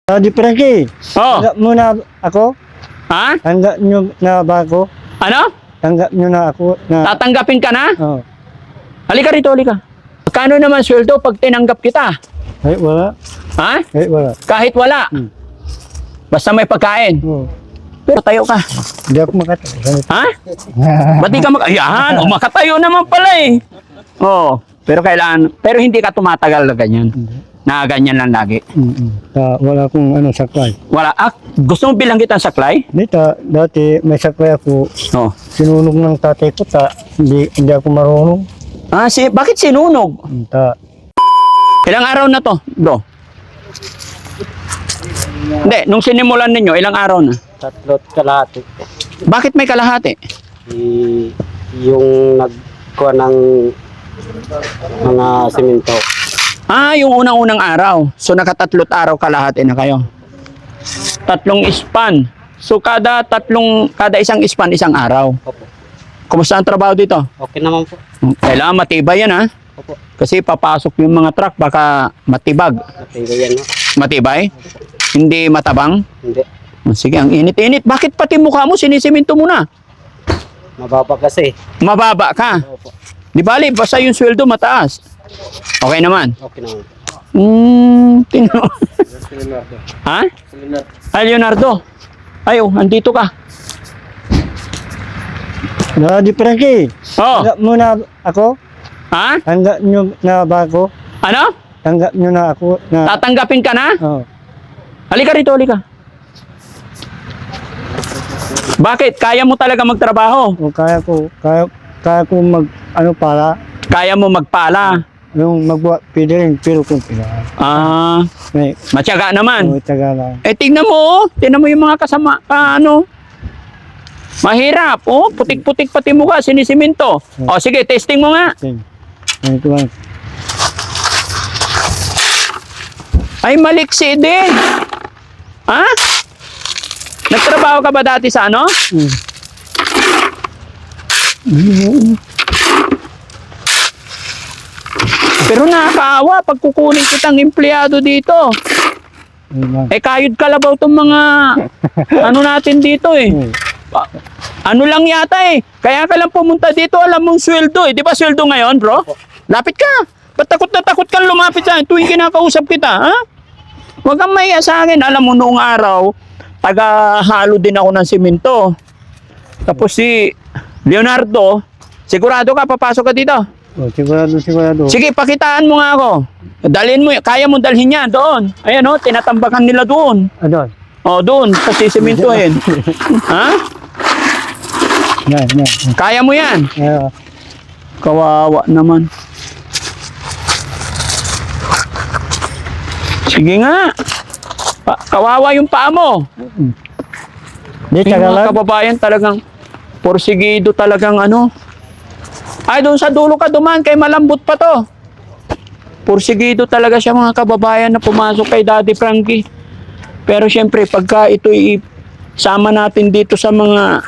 Di Frankie, Oh. tanggap mo na ako? Ha? Tanggap nyo na ba ako? Ano? Tanggap nyo na ako na... Tatanggapin ka na? Oh. Halika rito, halika. Kano naman sweldo pag tinanggap kita? Ay, wala. Ha? Ay, wala. Kahit wala. Hmm. Basta may pagkain. Oh. Pero tayo ka. Hindi ako makatayo. Ha? Ba't di ka Ayan, makatayo naman pala eh. Oo. Pero kailangan, pero hindi ka tumatagal na ganyan. Na ganyan lang lagi. Wala akong saklay. Wala. Gusto mo bilang kitang saklay? Dati may saklay ako. Oo. Sinunog ng tatay ko. Hindi ako marunong. Bakit sinunog? Ilang araw na to? Hindi, nung sinimulan ninyo, ilang araw na? 3 kalahati. Bakit may kalahati? Yung nagkuha ng mga simento. Yung unang-unang araw. So, nakatatlo't araw kalahati na kayo. 3 span. So, kada isang span, isang araw. Opo. Kumusta ang trabaho dito? Okay naman po. Kailangan matibay yan, ha? Opo. Kasi papasok yung mga truck, baka matibag. Matibay yan. Matibay? Hindi matabang? Hindi. Sige, ang init-init. Bakit pati mukha mo, sinisiminto mo na? Mababa kasi. Mababa ka. Opo. Di bali, basta yung sweldo mataas. Okay naman. Okay naman. Leonardo. Ha? Leonardo. Andito ka. Di Frankie, Oh. tanggap mo na ako? Ha? Tanggap nyo na ba ako? Ano? Tanggap nyo na ako na... Tatanggapin ka na? Oh. Halika rito, halika. Bakit? Kaya mo talaga magtrabaho? Kaya ko para Kaya mo magpala? yung magbuhat pwede rin pero kung kailangan. May Matyaga naman. taga lang. Tingnan mo, tingnan mo yung mga kasama, mahirap, putik-putik pati mukha, sinisiminto. Sige, testing mo nga. Ito lang. Ay, maliksi din. Ha? Nagtrabaho ka ba dati sa ano? Pero nakakaawa pag kukunin kitang empleyado dito. Kayod kalabaw tong mga natin dito eh. Ano lang yata eh. Kaya ka lang pumunta dito, alam mong sweldo eh. Di ba sweldo ngayon, bro? Lapit ka. Ba't takot na takot kang lumapit sa akin tuwing kinakausap kita, ha? Huwag kang mahiya sa akin. Alam mo, noong araw, taga-halo din ako ng simento. Tapos si Leonardo, sigurado ka, papasok ka dito. Sigurado. Sige, pakitaan mo nga ako. Dalhin mo, kaya mo dalhin yan doon. Ayan tinatambakan nila doon. Doon. Doon, kasi simentohin. Ha? Yan. Kaya mo yan. Kawawa naman. Sige nga. Kawawa yung paa mo. Di Yung taga mga lang. kababayan talagang porsigido talagang Ay, doon sa dulo ka duman, kay malambot pa to. Porsigido talaga siya mga kababayan na pumasok kay Daddy Frankie. Pero syempre, pagka ito sama natin dito sa mga,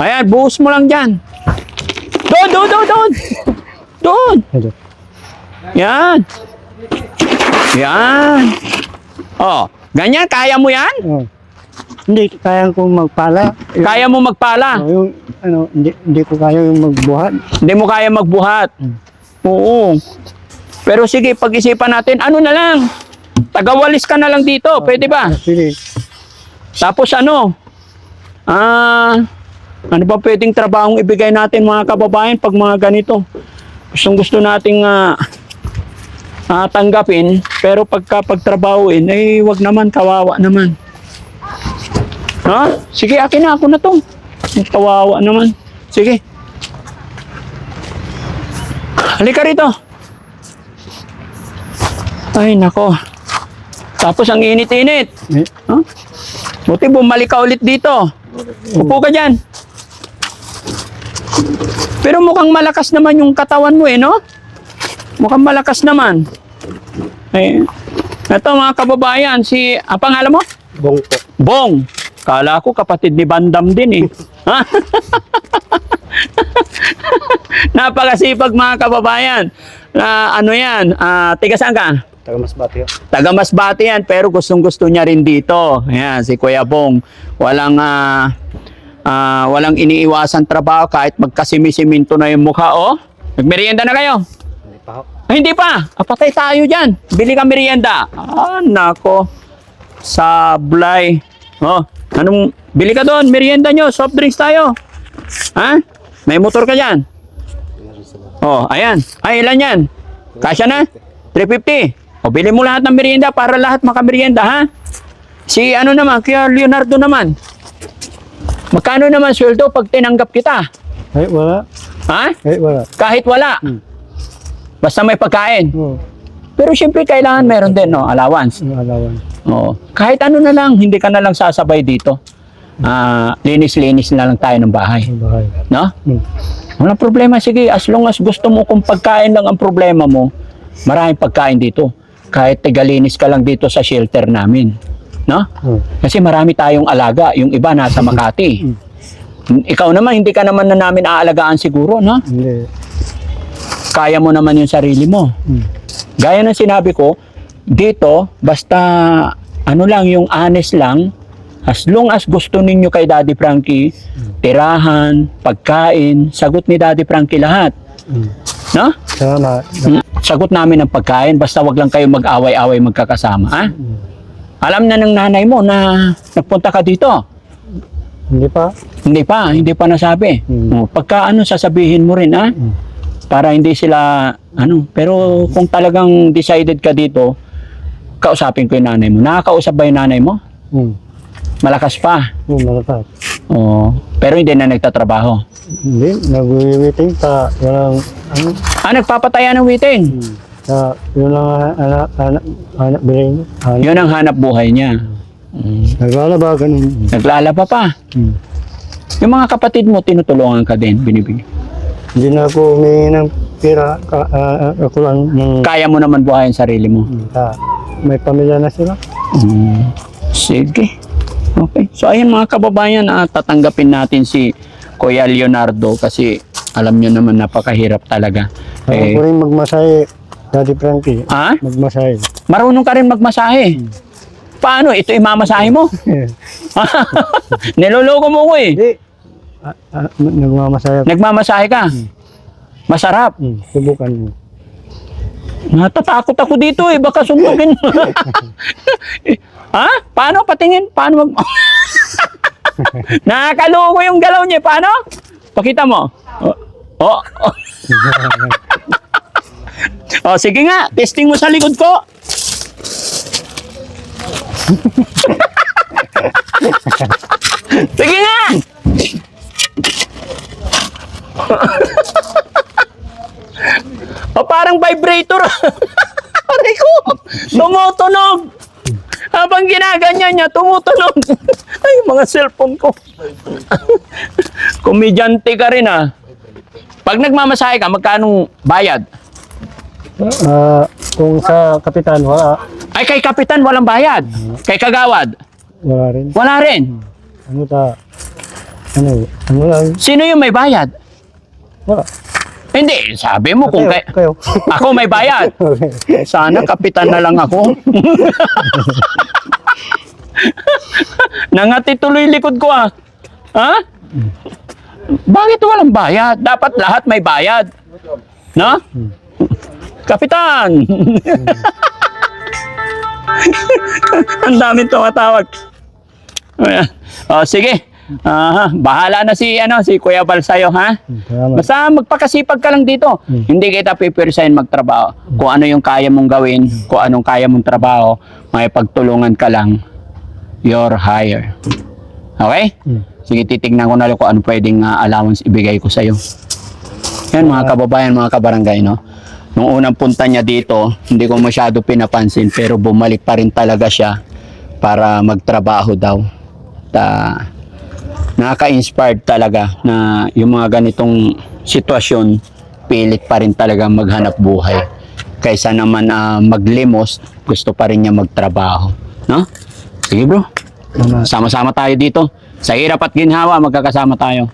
ayan, buhos mo lang dyan. Doon. Yan. Ganyan, kaya mo yan? Hindi kaya kong magpala. Kaya mo magpala? Hindi ko kaya yung magbuhat. Hindi mo kaya magbuhat? Oo. Pero sige, pag-isipan natin, na lang? Tagawalis ka na lang dito, pwede ba? Sige. Tapos ano ba pwedeng trabahong ibigay natin mga kababayan pag mga ganito? Gusto nating tanggapin, pero pagtrabahuin, wag naman, kawawa naman. Sige, akin na, ako na to. Kawawa naman. Sige. Halika rito. Ay, nako. Tapos ang init-init. Buti bumalik ka ulit dito. Upo ka dyan. Pero mukhang malakas naman yung katawan mo no? Mukhang malakas naman. Ito mga kababayan, pangalan mo? Bong po. Bong. Kala ko kapatid ni Bandam din Napakasipag mga kababayan. na ano yan, tiga saan ka? Taga Masbate. Taga Masbate yan, pero gustong-gusto niya rin dito. Ayan, si Kuya Bong. Walang iniiwasan trabaho kahit magkasimi-siminto na yung mukha, oh. Nagmerienda na kayo? Hindi pa ho. Ay, hindi pa. Patay tayo dyan. Bili ka merienda. Nako. Sablay. Oh, bili ka doon, merienda nyo, soft drinks tayo. Ha? May motor ka dyan? Oh, ayan. Ay, ilan yan? Kasya na? 350. O, bili mo lahat ng merienda para lahat makamerienda, ha? Si ano naman, kaya Leonardo naman. Magkano naman sweldo pag tinanggap kita? Ay, wala. Ha? Ay, wala. Kahit wala. Basta may pagkain. Oo. Pero siyempre kailangan meron din, no? Allowance. Ang alawan. Oo. Kahit ano na lang, hindi ka na lang sasabay dito. Linis-linis na lang tayo ng bahay. Ang bahay. No? Walang problema. Sige, as long as gusto mo kung pagkain lang ang problema mo, maraming pagkain dito. Kahit tigalinis ka lang dito sa shelter namin. No? Kasi marami tayong alaga. Yung iba nasa Makati. Ikaw naman, hindi ka naman na namin aalagaan siguro, no? Hindi. Kaya mo naman yung sarili mo. Gaya ng sinabi ko, dito, basta ano lang, yung honest lang, as long as gusto ninyo kay Daddy Frankie, tirahan, pagkain, sagot ni Daddy Frankie lahat. No? Salamat. Sagot namin ng pagkain, basta wag lang kayo mag-away-away magkakasama. Ha? Alam na ng nanay mo na nagpunta ka dito. Hindi pa. Hindi pa nasabi. Pagka ano, sasabihin mo rin, ha? Para hindi sila, pero kung talagang decided ka dito, kausapin ko yung nanay mo. Nakakausap ba yung nanay mo? Malakas pa. Malakas. Oo. Pero hindi na nagtatrabaho. Hindi, nag-waiting pa. Walang, Nagpapataya ng witing. yun lang anak bilhin. Yun ang hanap buhay niya. Naglalaba, ganun. Naglalaba pa. Yung mga kapatid mo, tinutulungan ka din, binibigyan. Hindi na ako humingi ng pera. Ako lang ng... Kaya mo naman buhayin sarili mo. May pamilya na sila. Sige. Okay. So ayan mga kababayan, tatanggapin natin si Kuya Leonardo kasi alam nyo naman napakahirap talaga. Ako rin magmasahe, Daddy Frankie. Magmasahe. Marunong ka rin magmasahe. Paano? Ito imamasahe mo? Niloloko mo ko eh. Hindi. Nagmamasahe ako. Nagmamasahe ka? Masarap. Subukan mo. Natatakot ako dito eh. Baka suntukin mo. Paano? Patingin? Paano mag... Nakakaloko yung galaw niya. Paano? Pakita mo. Sige nga. Testing mo sa likod ko. Sige nga. Parang vibrator. Aray ko. Tumutunog. Habang ginaganyan niya, tumutunog. Ay, mga cellphone ko. Komedyante ka rin Pag nagmamasahe ka, magkano bayad? Kung sa kapitan, wala. Ay, kay kapitan, walang bayad. Kay kagawad? Wala rin. Wala rin. Ano lang. Sino yung may bayad? Wala. Hindi, sabi mo kung Kayo. ako may bayad. Sana kapitan na lang ako. Nangati tuloy likod ko Ha? Bakit walang bayad? Dapat lahat may bayad. No? Kapitan! Ang daming tumatawag. Sige. Bahala na si Kuya Bal sa'yo, ha? Basta magpakasipag ka lang dito. Hindi kita pipirsahin magtrabaho. Kung ano yung kaya mong gawin, kung anong kaya mong trabaho, may pagtulungan ka lang, you're hired. Okay? Sige, titignan ko na lang kung ano pwedeng allowance ibigay ko sa'yo. Yan mga kababayan, mga kabarangay, no? Nung unang punta niya dito, hindi ko masyado pinapansin, pero bumalik pa rin talaga siya para magtrabaho daw. Nakaka-inspired talaga na yung mga ganitong sitwasyon, pilit pa rin talaga maghanap buhay. Kaysa naman maglimos, gusto pa rin niya magtrabaho. No? Sige bro, sama-sama tayo dito. Sa hirap at ginhawa, magkakasama tayo.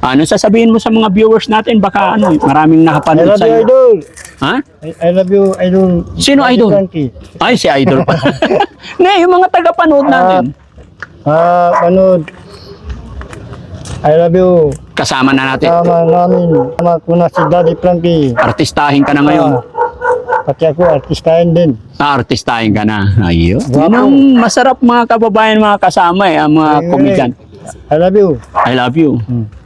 Ano sasabihin mo sa mga viewers natin? Baka maraming I nakapanood love sa you, iyo. idol. Ha? I love you, idol. Sino idol? Frankie. Ay, si Idol pa. Ne, yung mga taga-panood natin. Panood. I love you. Kasama na natin. Tama namin. Tama ko na si Daddy Frankie. Artistahin ka na ngayon. Pati ako, artistahin din. Artistahin ka na. Ayun. Guwapo. Yun ang masarap mga kababayan, mga kasama ang mga komedyan. I love you. I love you.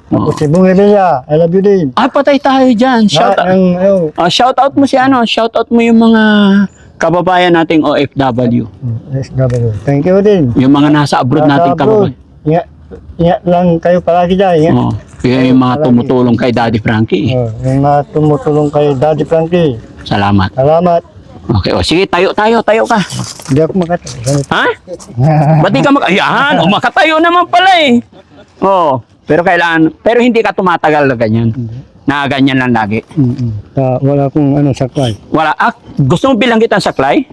Ako si Bung Rebella, I love you din. Ah, patay tayo dyan. Shout out. Shout out mo si shout out mo yung mga kababayan nating OFW. SW. Thank you din. Yung mga nasa abroad nating kababayan. Ingat lang kayo palagi dyan. Ingat. Oh, yung mga tumutulong kay Daddy Frankie. Yung mga tumutulong kay Daddy Frankie. Salamat. Salamat. Okay, sige, tayo ka. Hindi ako makatayo. Ha? Ba't di ka Ayan, makatayo naman pala eh. Oh, pero hindi ka tumatagal na ganyan. Na ganyan lang lagi. Wala akong saklay. Wala. Gusto mo bilang kitang saklay?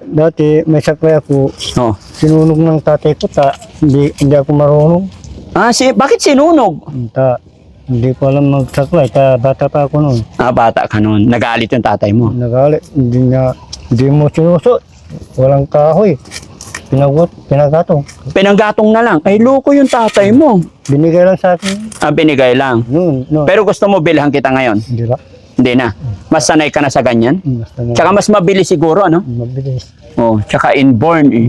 Dati may saklay ako. Oh. Sinunog ng tatay ko. Hindi ako marunong. Bakit sinunog? Hindi ko alam magsaklay. Bata pa ako noon. Bata ka noon. Nagalit yung tatay mo. Nagalit. Hindi mo sinusot. Walang kahoy. Pinagatong. Pinanggatong na lang. Ay, loko yung tatay mo. Binigay lang sa akin. Binigay lang. Noon. Pero gusto mo bilhan kita ngayon? Hindi ba? Hindi na. Mas sanay ka na sa ganyan? Basta na. Tsaka mas mabilis siguro, ano? Mabilis. Oh, tsaka inborn eh.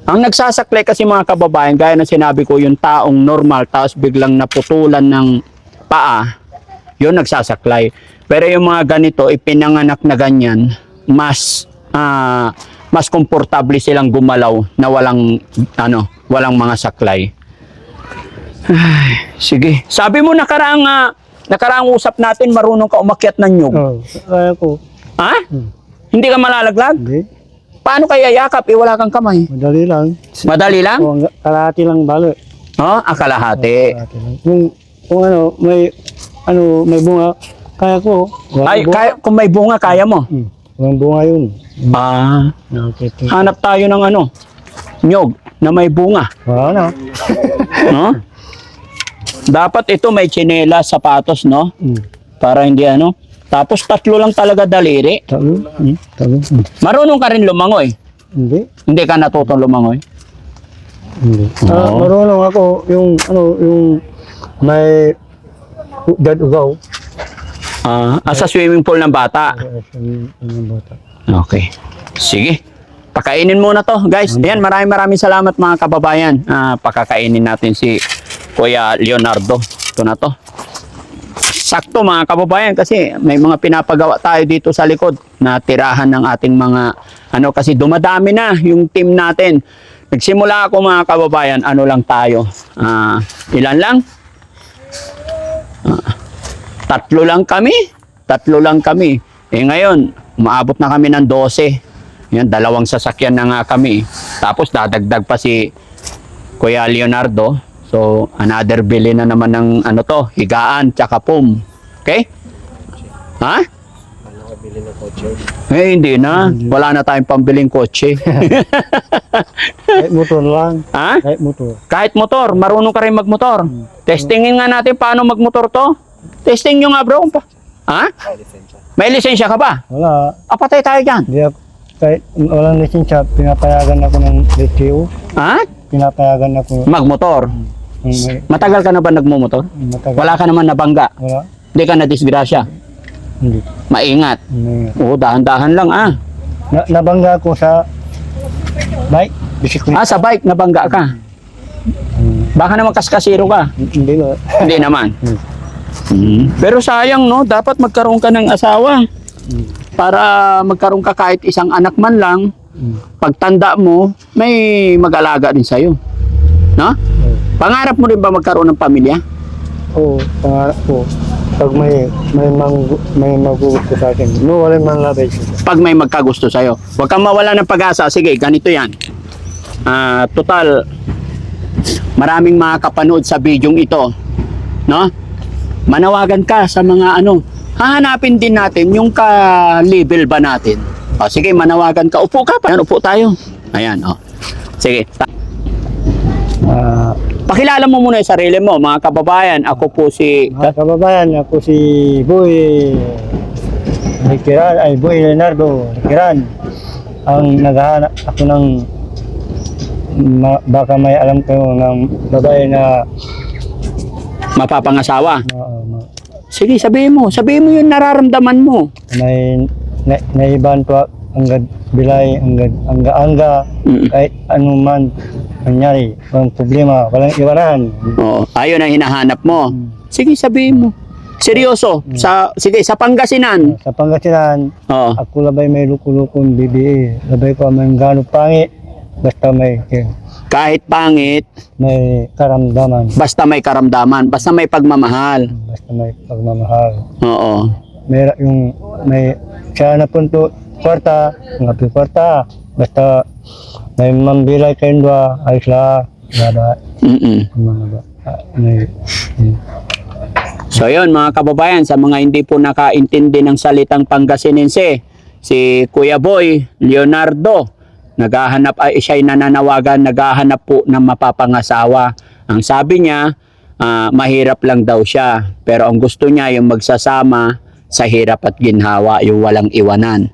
Ang nagsasaklay kasi mga kababayan, gaya na sinabi ko, yung taong normal, tapos biglang naputulan ng paa, yun nagsasaklay. Pero yung mga ganito, ipinanganak na ganyan, mas komportable silang gumalaw na walang mga saklay. Ay, sige. Sabi mo nakaraang usap natin, marunong ka umakyat ng nyug. Kaya ko. Ha? Hindi ka malalaglag? Hindi. Paano kaya yakap? Wala kang kamay. Madali lang. Madali lang? Kalahati lang balo. Kalahati. Kalahati lang. Kung may bunga, kaya ko. Kung may bunga, kaya mo? Walang bunga yun. Okay. Hanap tayo ng nyog na may bunga. Wala na. No? Dapat ito may tsinela, sapatos, no? Para hindi Tapos 3 lang talaga daliri. Talo. Marunong ka rin lumangoy? Hindi. Hindi ka natutong lumangoy? Hindi. Oo. Marunong ako yung may ugaw. Sa swimming pool ng bata. Okay. Sige. Pakainin muna to, guys. Ayan, maraming salamat mga kababayan. Pakakainin natin si Kuya Leonardo. Ito na to. Sakto mga kababayan kasi may mga pinapagawa tayo dito sa likod na tirahan ng ating mga kasi dumadami na yung team natin. Nagsimula ako mga kababayan, lang tayo. Ilan lang? 3 lang kami. Ngayon, umaabot na kami ng 12. Yan, 2 sasakyan na nga kami. Tapos dadagdag pa si Kuya Leonardo. So, another bili na naman ng higaan, tsaka pum. Okay? Ha? Bili ng kotse. Hindi na. Wala na tayong pambiling kotse. Kahit motor lang. Ha? Kahit motor. Kahit motor, marunong ka rin magmotor. Testingin nga natin paano magmotor to. Testing nyo nga bro. Ha? May lisensya ka ba? Wala. Patay tayo dyan. Hindi ako. Kahit walang lisensya, pinapayagan ako ng LTO. Ha? Pinapayagan ako. Magmotor. Matagal ka na ba nagmumotor? Matagal. Wala ka naman nabangga. Wala. Hindi ka na disgrasya. Hindi. Maingat. Hindi. Oo, dahan-dahan lang Nabangga ako sa bike. Bisikleta. sa bike nabangga ka. Baka naman kaskasiro ka. Hindi ba? Hindi naman. Pero sayang no, dapat magkaroon ka ng asawa. Para magkaroon ka kahit isang anak man lang. Pagtanda mo, may mag-alaga din sa'yo. No? Pangarap mo rin ba magkaroon ng pamilya? Oo, pangarap ko. Pag may magugusto sa akin. No, wala man labay. Pag may magkagusto sa'yo. Huwag kang mawala ng pag-asa. Sige, ganito yan. Total, maraming makakapanood sa bidyong ito. No? Manawagan ka sa mga hahanapin din natin yung ka-level ba natin. Sige, manawagan ka. Upo ka pa. Ayan, upo tayo. Ayan, Sige. Pakilala mo muna yung sarili mo, mga kababayan. Ako po si... Mga kababayan, ako si Boy Likiran, Boy Leonardo Likiran. Ang naghahanap ako ng baka may alam kayo ng babae na Mapapangasawa. ma- Sige, sabihin mo yung nararamdaman mo. may naiban pa hanggang bilay, hanggang angga, Mm. kahit anuman nangyari, walang problema, walang iwanan. Oo, ayun ang hinahanap mo. Sige, sabihin mo. Seryoso. Sige, sa Pangasinan. Sa Pangasinan, Oo. ako labay may lukulukong bibi, labay ko may gano'ng pangit, basta Kahit pangit, may karamdaman, basta may karamdaman, basta may pagmamahal. basta may pagmamahal. Oo. May siya na punto kwarta, ngapi kwarta, basta may mambilay kayong dua, ayos la, ba, Mm-mm. mga ba, may, So yun mga kababayan, sa mga hindi po nakaintindi ng salitang Pangasinense, si Kuya Boy Leonardo, siya'y nananawagan, naghahanap po ng mapapangasawa. Ang sabi niya, mahirap lang daw siya, pero ang gusto niya yung magsasama sa hirap at ginhawa, yung walang iwanan.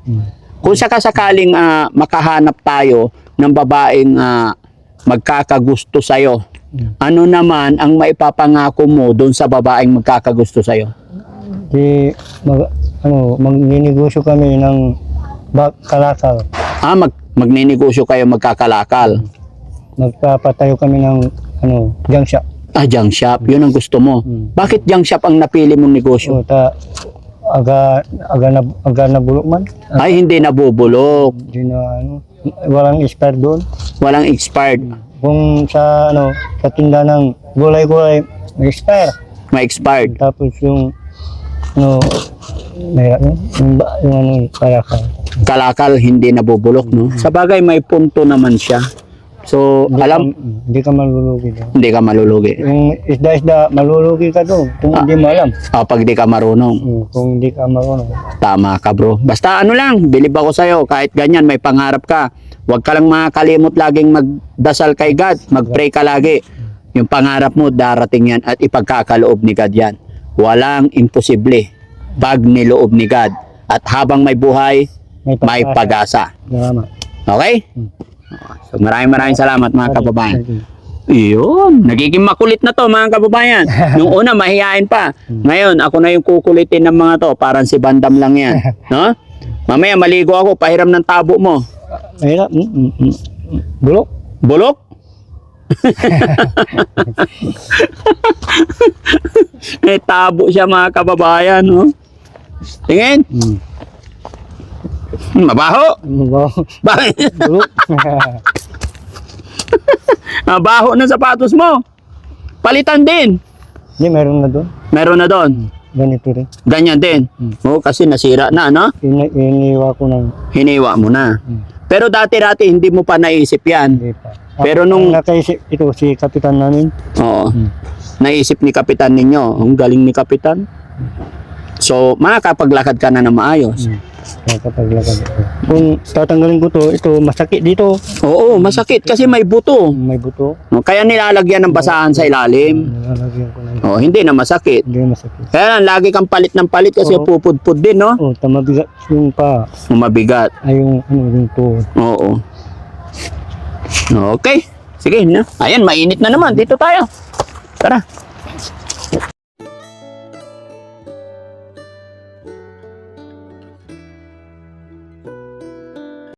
Kung sakasakaling makahanap tayo ng babaeng magkakagusto sa'yo, ano naman ang maipapangako mo doon sa babaeng magkakagusto sa'yo? magninegosyo kami ng kalakal. Magninegosyo kayo magkakalakal. Magpapatayo kami ng junk shop. Junk shop, yun ang gusto mo. Bakit junk shop ang napili mong negosyo? Aga na bulok man. Ay, hindi nabubulok. Di na, walang expert doon. Walang expired. Kung sa sa tinda ng gulay-gulay, may expire. May expired. Tapos yung mahirap yung kalakal. Kalakal, hindi nabubulok, no? Sa bagay, may punto naman siya. So, Hindi ka malulugi doon. hindi ka malulugi. Yung isda-isda, malulugi ka doon kung hindi mo alam. Pag di ka marunong. Kung hindi ka marunong. Tama ka, bro. Basta bilib ako sa'yo. Kahit ganyan, may pangarap ka. Huwag ka lang makakalimot laging magdasal kay God. Mag-pray ka lagi. Yung pangarap mo, darating yan at ipagkakaloob ni God yan. Walang imposible pag niloob ni God. At habang may buhay, may pag-asa. Salamat. Okay? So maraming salamat mga kababayan. Iyon, nagiging makulit na to mga kababayan. Nung una mahihain pa. Ngayon ako na yung kukulitin ng mga to, parang si Bandam lang yan, no? Mamaya maligo ako, pahiram ng tabo mo. Mahirap. Bulok. Bulok? May tabo siya mga kababayan, no? Tingin. Mabaho. Bakit? Bulok. Mabaho ng sapatos mo. Palitan din. Hindi, meron na doon. Meron na doon. Ganito rin. Ganyan din. Oo, kasi nasira na, no? Iniwa ko ng Hiniwa mo na. Pero dati-dati hindi mo pa naisip yan. hindi pa. Pero nung- Ang nakaisip ito, si kapitan namin. Oo. Naisip ni Kapitan ninyo. Ang galing ni Kapitan. So, makakapaglakad ka na na maayos. Nakapaglakad ito. Kung tatanggalin ko to, ito masakit dito. Oo, masakit kasi may buto. May buto. Kaya nilalagyan ng basahan sa ilalim. Nilalagyan ko ng Hindi na masakit. hindi masakit. Kaya lang, lagi kang palit ng palit kasi Oo. pupudpud din, no? Tamabigat yung pa. Mabigat. Ay yung tuhod. Oo. Okay. Sige na. Ayan, mainit na naman. Dito tayo. Tara.